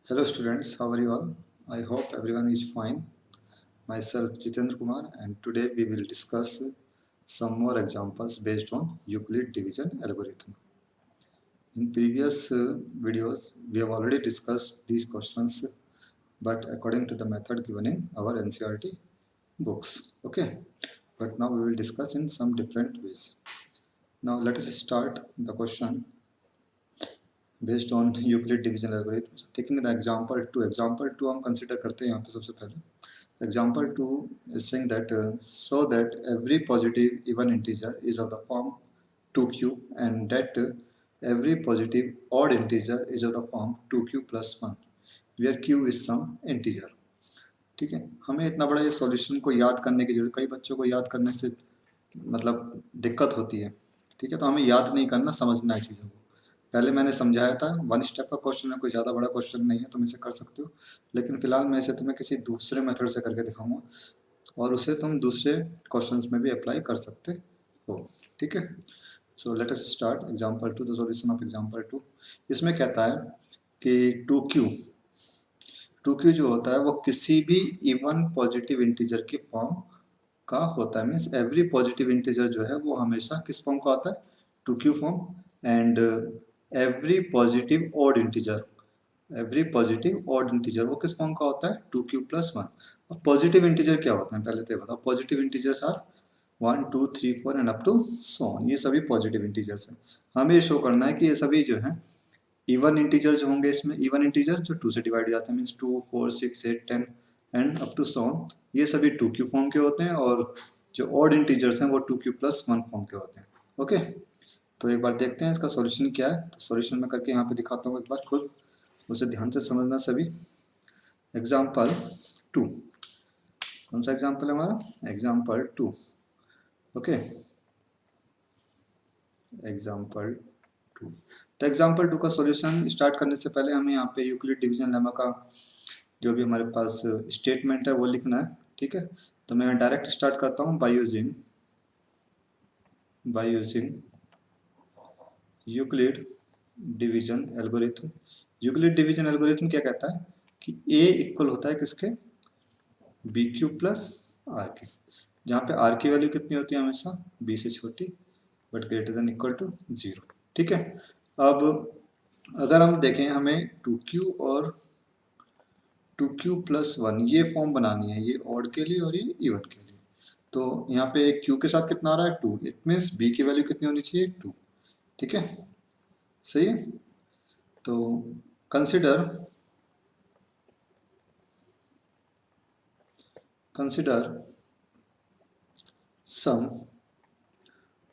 Hello students, how are you all? I hope everyone is fine. Myself Jitendra Kumar, and today we will discuss some more examples based on Euclid division algorithm. In previous videos, we have already discussed these questions, but according to the method given in our NCERT books. Okay, but now we will discuss in some different ways. Now let us start the question based on Euclid division algorithm. Taking the example two हम consider करते हैं यहाँ पे सबसे पहले. Example 2 is saying that so that every positive even integer is of the form 2q and that every positive odd integer is of the form 2q plus 1 where q is some integer. ठीक है, हमें इतना बड़ा ये solution को याद करने की जरूरत, कई बच्चों को याद करने से मतलब दिक्कत होती है. ठीक है, तो हमें याद नहीं करना, समझना है चीज़ों को. पहले मैंने समझाया था, वन स्टेप का क्वेश्चन है, कोई ज़्यादा बड़ा क्वेश्चन नहीं है, तुम इसे कर सकते हो. लेकिन फिलहाल मैं इसे तुम्हें किसी दूसरे मेथड से करके दिखाऊंगा और उसे तुम दूसरे क्वेश्चंस में भी अप्लाई कर सकते हो. ठीक है, so let us start example 2, the solution of example 2. इसमें कहता है कि 2q जो होता है वो किसी भी इवन पॉजिटिव इंटीजर की फॉर्म का होता है. मीन्स एवरी पॉजिटिव इंटीजर जो है वो हमेशा किस फॉर्म का होता है, 2q form. And every positive odd integer वो किस फॉर्म का होता है, 2q प्लस 1. अब पॉजिटिव इंटीजर क्या होता है पहले तो बताओ. Positive integers are 1 2 3 4 and up to so on. ये सभी पॉजिटिव इंटीजर्स हैं. हमें ये शो करना है कि ये सभी जो हैं इवन इंटीजर जो होंगे, इसमें इवन इंटीजर्स जो 2 से डिवाइड जाते हैं, means 2 4 6 8 10 and up to so on, ये सभी 2q फॉर्म के होते हैं. और जो ऑड इंटीजर्स हैं वो 2q प्लस 1 फॉर्म के होते हैं. ओके, तो एक बार देखते हैं इसका सॉल्यूशन क्या है. तो सॉल्यूशन में करके यहाँ पे दिखाता हूँ एक बार, खुद उसे ध्यान से समझना सभी. एग्जाम्पल 2, कौन सा एग्जाम्पल है हमारा, एग्जाम्पल 2. Okay, example 2. तो एग्जाम्पल 2 का सॉल्यूशन स्टार्ट करने से पहले हमें यहाँ पे यूक्लिड डिवीजन लेमा का जो भी हमारे पास स्टेटमेंट है वो लिखना है. ठीक है, तो मैं डायरेक्ट स्टार्ट करता हूँ by using Euclid division algorithm. Euclid division algorithm क्या कहता है कि a इक्वल होता है किसके, बी क्यू प्लस आर के, जहाँ पे आर की वैल्यू कितनी होती है हमेशा बी से छोटी but greater than equal to 0. ठीक है, अब अगर हम देखें हमें 2q और 2q प्लस 1 ये फॉर्म बनानी है, ये ऑड के लिए और ये इवन के लिए. तो यहाँ पे q के साथ कितना आ रहा है 2, इट मीन्स b की वैल्यू कितनी होनी चाहिए 2. ठीक है, सही है. तो कंसिडर some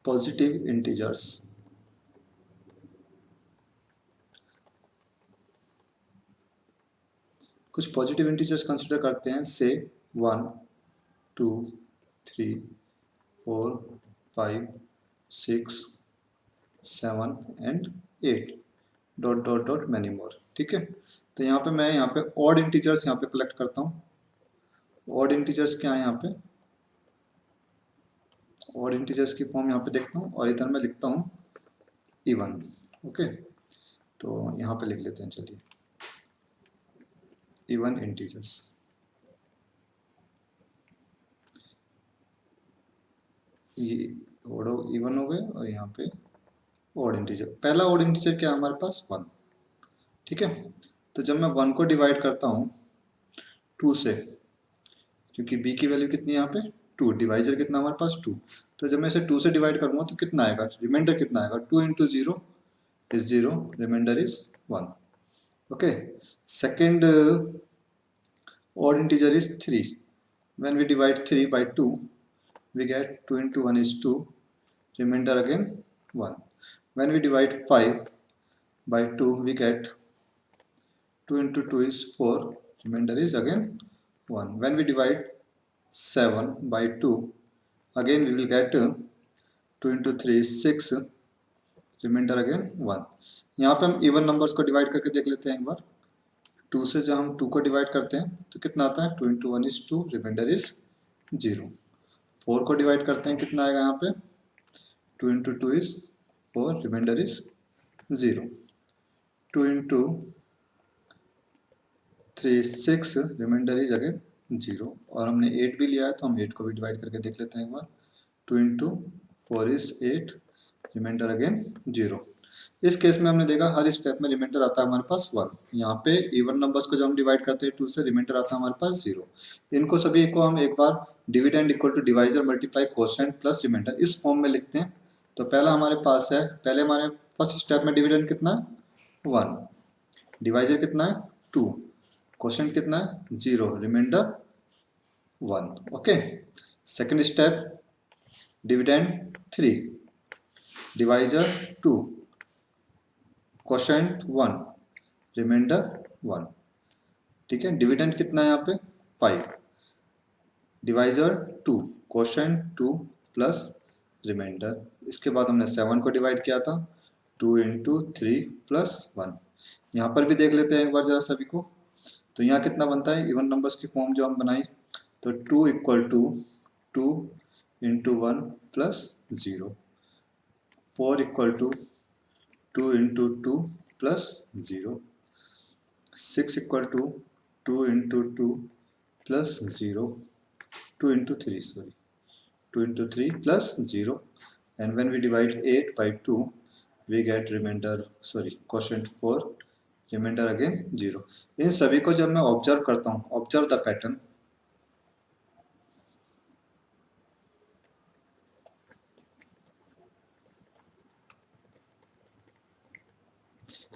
positive integers कुछ पॉजिटिव इंटीजर्स कंसिडर करते हैं, से 1 2 3 4 5 6 7 and 8 dot dot dot many more. ठीक है, तो यहाँ पे मैं यहाँ पे ऑड इंटीजर्स यहाँ पे कलेक्ट करता हूँ. ऑड इंटीजर्स क्या है यहाँ पे, ऑड इंटीजर्स की फॉर्म यहाँ पे देखता हूँ और इधर मैं लिखता हूँ इवन. ओके, तो यहाँ पे लिख लेते हैं, चलिए इवन इंटीजर्स. ये इवन हो गए और यहाँ पे ऑड इंटीजर. पहला ऑड इंटीजर क्या है हमारे पास 1. ठीक है, तो जब मैं 1 को डिवाइड करता हूँ 2 से, क्योंकि b की वैल्यू कितनी है यहाँ पे 2, डिवाइजर कितना हमारे पास 2, तो जब मैं इसे 2 से डिवाइड करूँगा तो कितना आएगा, रिमाइंडर कितना आएगा, 2 into 0 is 0, remainder is 1. Okay, second odd integer is 3. When we divide 3 by 2, we get 2 into 1 is 2, remainder again 1. When we divide 5 by 2, we get 2 into 2 is 4, remainder is again 1. When we divide 7 by 2, again we will get 2 into 3 is 6, remainder again 1. यहाँ पे हम even numbers को divide करके देख लेते हैं एक बार. 2 से जब हम 2 को डिवाइड करते हैं तो कितना आता है, 2 इंटू 1 इज 2, रिमाइंडर इज 0. 4 को डिवाइड करते हैं कितना आएगा यहाँ पे, 2 into 2 is 4, remainder is 0. 2 into 3 6, remainder is again 0, और हमने 8 भी लिया है तो हम 8 को भी डिवाइड करके देख लेते हैं एक बार। 2 इंटू 4 इज 8, रिमाइंडर अगेन 0। इस केस में हमने देखा हर स्टेप में रिमाइंडर आता है हमारे पास 1। यहाँ पे इवन नंबर्स को जब हम डिवाइड करते हैं 2 से, रिमाइंडर आता है हमारे पास 0। इनको सभी को हम एक बार dividend equal to divisor multiply quotient plus remainder इस फॉर्म में लिखते हैं। तो पहला हमारे पास है, पहले हमारे फर्स्ट स्टेप में डिविडेंड कितना है 1, डिवाइजर कितना है 2, कोशेंट कितना है 0, remainder 1। Okay, second step dividend 3, divisor 2, quotient 1, remainder 1। ठीक है, डिविडेंड कितना है यहाँ पे 5, डिवाइजर 2, कोशेंट 2 प्लस रिमाइंडर। इसके बाद हमने 7 को डिवाइड किया था, 2 इंटू 3 प्लस 1। यहाँ पर भी देख लेते हैं एक बार जरा सभी को। तो यहाँ कितना बनता है, इवन नंबर्स की फॉर्म जो हम बनाई, तो 2 equal to 2 into 1 plus 0, 4 equal to 2 into 2 plus 0, 6 equal to 2 into 2 plus 0, 2 into 3, sorry, 2 into 3 plus 0, and when we divide 8 by 2 we get remainder, sorry, quotient 4, remainder again 0। इन सभी को जब मैं observe करता हूँ, ऑब्जर्व द पैटर्न,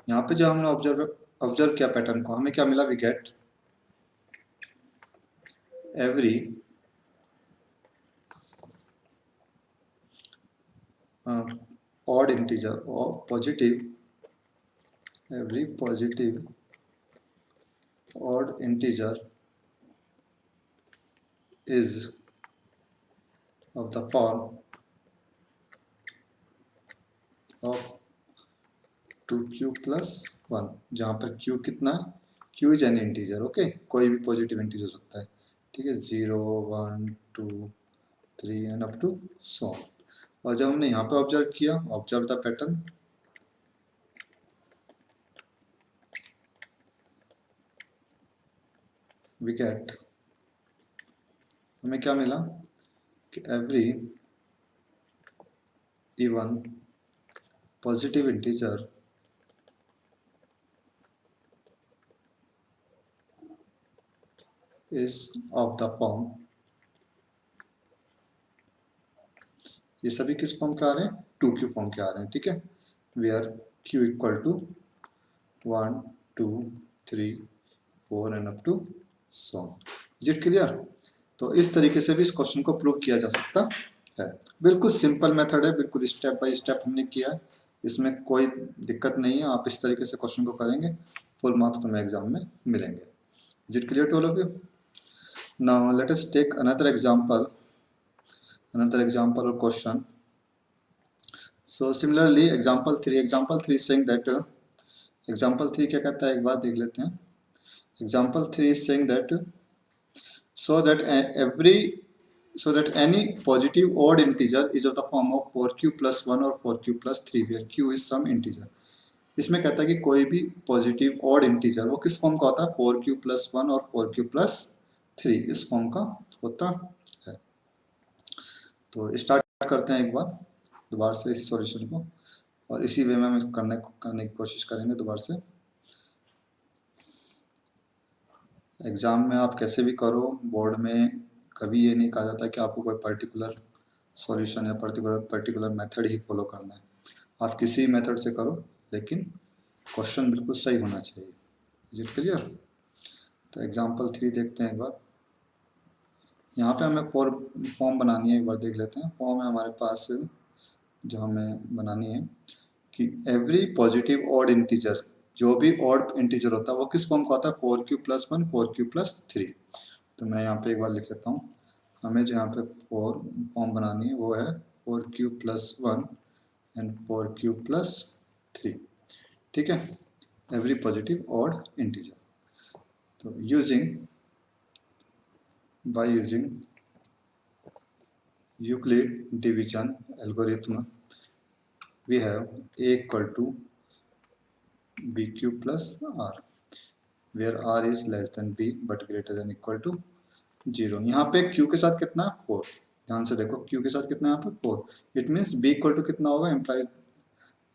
यहाँ पे जो हमने ऑब्जर्व किया पैटर्न को, हमें क्या मिला, we get every odd integer or positive, every positive odd integer is of the form of 2q plus 1, जहाँ पर q कितना है, q is an integer. Okay, कोई भी पॉजिटिव इंटीजर हो सकता है। ठीक है, 0 1 2 3 एंड अप टू सो। और जब हमने यहाँ पे ऑब्जर्व किया, observe the pattern, we get, हमें क्या मिला कि every even positive integer is of the form, ये सभी किस फॉर्म के आ रहे हैं, 2q फॉर्म के आ रहे हैं। ठीक है, where q equal to 1 2 3 4 and up to so. Is it clear? तो इस तरीके से भी इस क्वेश्चन को प्रूव किया जा सकता है। बिल्कुल सिंपल मेथड है, बिल्कुल स्टेप बाय स्टेप हमने किया है, इसमें कोई दिक्कत नहीं है। आप इस तरीके से क्वेश्चन को करेंगे, फुल मार्क्स तुम्हें एग्जाम में मिलेंगे। Is it clear to all of you? Now let us take another example or question. So similarly example 3 is saying that example 3 क्या कहता है, एक बार देख लेते हैं। Example 3 is saying that so that any positive odd integer is of the form of 4q plus 1 or 4q plus 3 where q is some integer। इसमें कहता है कि कोई भी पॉजिटिव ऑड इंटीजर वो किस फॉर्म का होता है, 4q plus 1 और 4q plus 3 इस फॉर्म का होता है। तो स्टार्ट करते हैं एक बार दोबारा से इसी सॉल्यूशन को, और इसी वे में हम करने की कोशिश करेंगे दोबारा से। एग्ज़ाम में आप कैसे भी करो, बोर्ड में कभी ये नहीं कहा जाता कि आपको कोई पर्टिकुलर सॉल्यूशन या पर्टिकुलर मेथड ही फॉलो करना है। आप किसी मेथड से करो, लेकिन क्वेश्चन बिल्कुल सही होना चाहिए। Is it clear? तो एग्जाम्पल 3 देखते हैं एक बार। यहाँ पे हमें फॉर्म बनानी है, एक बार देख लेते हैं। फॉर्म है हमारे पास जो हमें बनानी है कि एवरी पॉजिटिव ऑड इंटीजर, जो भी ऑड इंटीजर होता है वो किस फॉर्म का होता है, 4q plus 1 4q plus 3। तो मैं यहाँ पे एक बार लिख लेता हूँ। हमें जो यहाँ पे फॉर्म बनानी है वो है 4q plus 1 and 4q plus 3। ठीक है, एवरी पॉजिटिव ऑड इंटीजर। तो by using Euclid division algorithm we have a equal to bq plus r। Where R is less than B but greater than equal to 0। यहाँ पे Q के साथ कितना है 4, ध्यान से देखो क्यू के साथ कितना है यहाँ पे 4, it means B equal to कितना होगा इम्प्लाइज,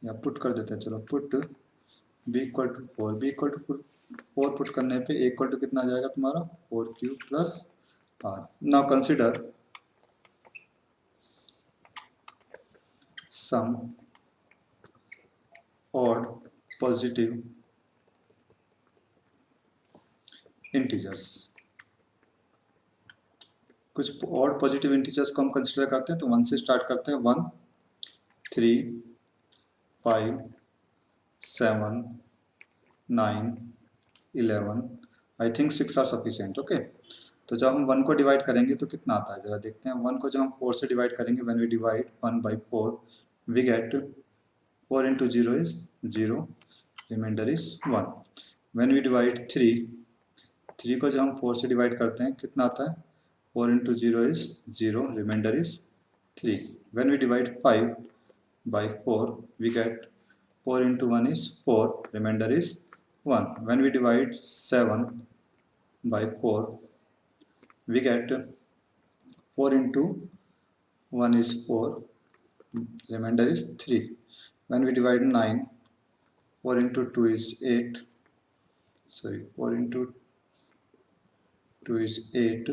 या पुट कर देते हैं, चलो put B equal to 4, B equal to 4 put करने पे इक्वल टू कितना आ जाएगा तुम्हारा 4q plus R. Now consider some odd positive integers. कुछ ऑड पॉजिटिव इंटीजर्स को हम कंसिडर करते हैं, तो 1 से स्टार्ट करते हैं। 1 3 5 7 9 11, I think 6 are sufficient. Okay, तो जब हम 1 को डिवाइड करेंगे तो कितना आता है जरा देखते हैं। 1 को जब हम 4 से डिवाइड करेंगे, when we divide 1 by 4 we get 4 into 0 is 0, remainder is 1. When we divide 3 को जब हम 4 से डिवाइड करते हैं कितना आता है 4 into 0 is 0, remainder is 3. When we divide 5 by 4 we get 4 into 1 is 4, remainder is 1. When we divide 7 by 4 we get 4 into 1 is 4, remainder is 3. When we divide 9, 4 into 2 is 8, sorry 4 into 2 is 8,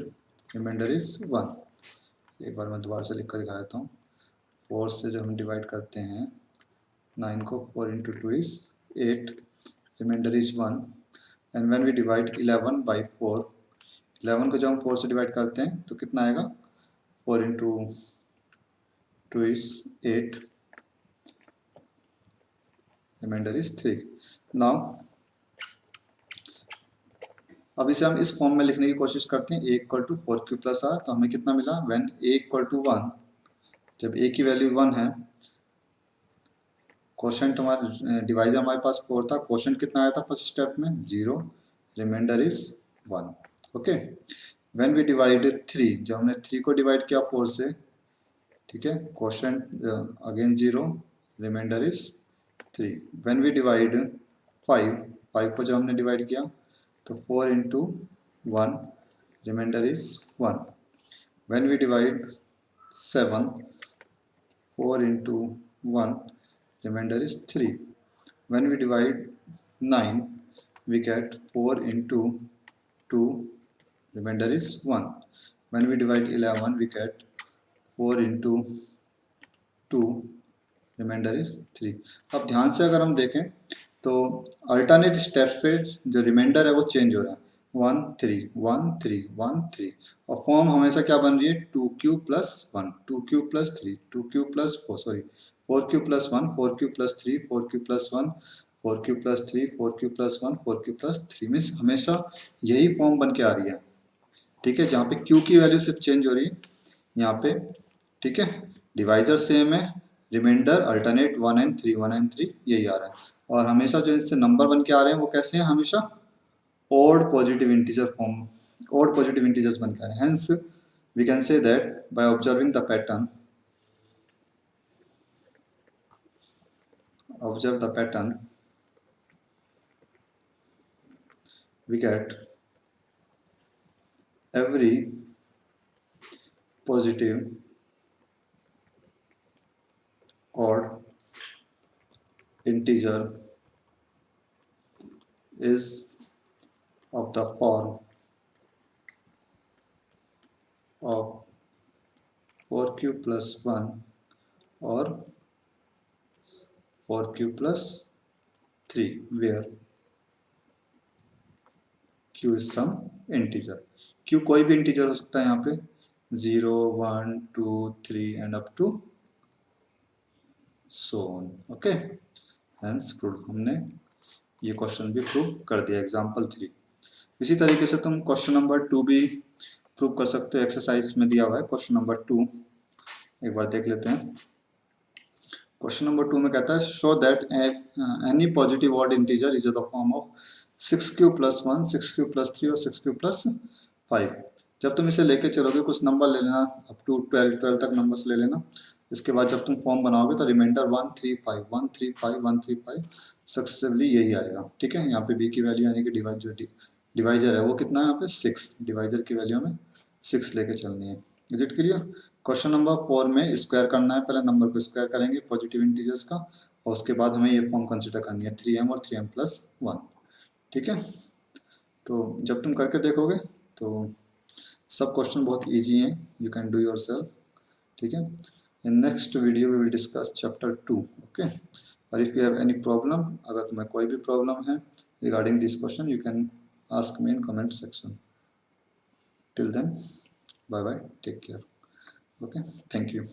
remainder is 1. एक बार मैं दोबारा से लिख कर दिखा देता हूँ। 4 से जब हम डिवाइड करते हैं 9 को, 4 into 2 is 8, remainder is 1. And when we divide 11 by 4, 11 को जब हम 4 से डिवाइड करते हैं तो कितना आएगा 4 into 2 is 8, remainder is 3. Now अब इसे हम इस फॉर्म में लिखने की कोशिश करते हैं, a equal to 4q plus R. तो हमें कितना मिला, व्हेन a इक्वल टू 1, जब a की वैल्यू 1 है, क्वोशंट हमारा डिवाइजर हमारे पास 4 था, क्वोशंट कितना आया था फर्स्ट स्टेप में 0, remainder is 1। Okay, when we divide 3, जब हमने 3 को डिवाइड किया 4 से, ठीक है, quotient again 0, remainder is 3। When we divide 5 को जब हमने डिवाइड किया तो 4 into 1, remainder is 1. When we divide 7, 4 into 1, remainder is 3. When we divide 9, we get 4 into 2, remainder is 1. When we divide 11, we get 4 into 2, remainder is 3। अब ध्यान से अगर हम देखें तो अल्टरनेट स्टेप्स पे जो रिमाइंडर है वो चेंज हो रहा है, 1 3 1 3 1 3, और फॉर्म हमेशा क्या बन रही है 2q plus 1, 2q plus 3, 2q plus 4, sorry 4q plus 1, 4q plus 3, 4q plus 1, 4q plus 3, 4q plus 1, 4q plus 3, means हमेशा यही फॉर्म बन के आ रही है। ठीक है, जहाँ पे q की वैल्यू सिर्फ चेंज हो रही है यहाँ पे। ठीक है, डिवाइजर सेम है, रिमाइंडर अल्टरनेट 1 and 3 1 and 3 यही आ रहा है, और हमेशा जो इससे नंबर बन के आ रहे हैं वो कैसे हैं, हमेशा odd positive integer form, odd positive integers बन के आ रहे हैं। Hence we can say that by observing the pattern, observe the pattern, we get every positive odd integer is of the form of 4q plus 1 or 4q plus 3 where q is some integer। q कोई भी integer हो सकता है यहाँ पे, 0 1 2 3 and up to so on। Okay, hence prove, हमने ये question भी प्रूव कर दिया एग्जांपल 3। इसी तरीके से तुम क्वेश्चन नंबर 2 भी प्रूव कर सकते हो, एक्सरसाइज में दिया हुआ है क्वेश्चन नंबर 2, एक बार देख लेते हैं। क्वेश्चन नंबर 2 में कहता है show that any positive odd integer is the form of 6q plus 1, 6q plus 3 और 6q प्लस 5। जब तुम इसे लेके चलोगे कुछ नंबर ले लेना, अप टू 12 तक नंबर्स ले लेना, इसके बाद जब तुम फॉर्म बनाओगे तो रिमाइंडर 135 135 135 सक्सेसिवली यही आएगा। ठीक है, यहाँ पे बी की वैल्यू यानी कि डिवाइजर है वो कितना है यहाँ पे 6, डिवाइजर की वैल्यू हमें 6 लेके चलनी है। Is it clear? Question number 4 में स्क्वायर करना है, पहले नंबर को स्क्वायर करेंगे पॉजिटिव इंटीजर्स का, और उसके बाद हमें ये फॉर्म कंसिडर करनी है 3m और 3m+1। ठीक है, तो जब तुम करके देखोगे तो सब क्वेश्चन बहुत इजी हैं, you can do yourself. ठीक है, in next video we will discuss chapter 2। Okay, और if you have any problem, अगर तुम्हें कोई भी प्रॉब्लम है regarding this question, you can ask me in comment section. Till then, bye bye, take care. Okay, thank you.